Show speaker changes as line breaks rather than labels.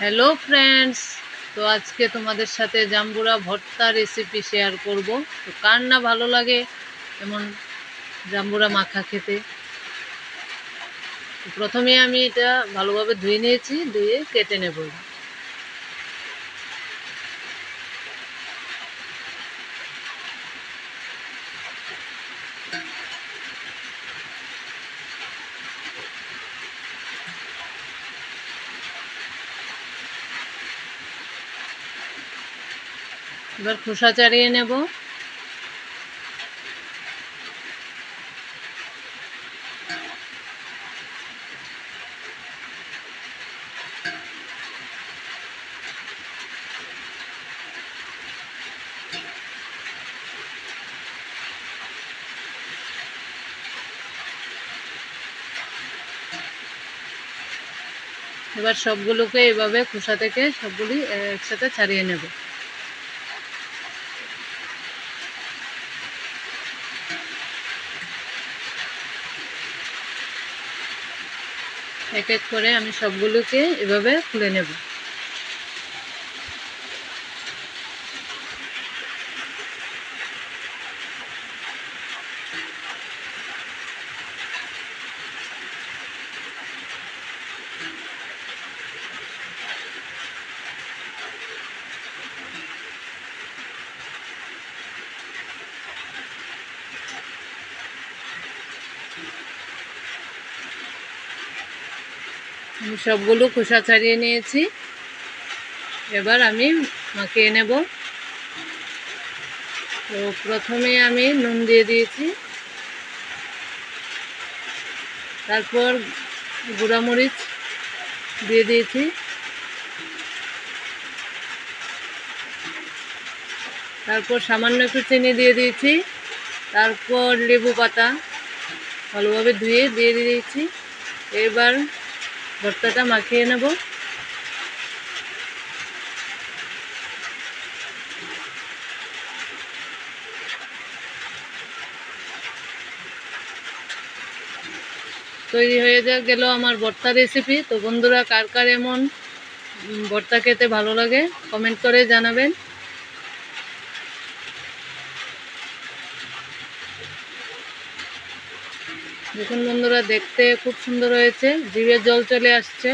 Hello friends, তো আজকে তোমাদের সাথে জাম্বুরা ভর্তা রেসিপি শেয়ার করব। তো কার না ভালো লাগে এমন জাম্বুরা মাখা খেতে। তো প্রথমে আমি এটা ভালোভাবে ধুয়ে নিয়েছি, ধুয়ে কেটে নেব। এবার খোসা ছাড়িয়ে নেব। এবার সবগুলোকে এভাবে খোসা থেকে সবগুলি একসাথে ছাড়িয়ে নেব। এক এক করে আমি সবগুলোকে এভাবে খুলে নেব। আমি সবগুলো খোসা ছাড়িয়ে নিয়েছি। এবার আমি মাখিয়ে নেব। তো প্রথমে আমি নুন দিয়ে দিয়েছি, তারপর গুঁড়ামরিচ দিয়ে দিয়েছি, তারপর সামান্য একটু চিনি দিয়ে দিয়েছি, তারপর লেবু পাতা ভালোভাবে ধুয়ে দিয়ে দিয়েছি। এবার ভর্তাটা মাখিয়ে নেব। তৈরি হয়ে গেল আমার ভর্তা রেসিপি। তো বন্ধুরা, কার কার এমন ভর্তা খেতে ভালো লাগে কমেন্ট করে জানাবেন। দেখুন বন্ধুরা, দেখতে খুব সুন্দর হয়েছে, জিভে জল চলে আসছে।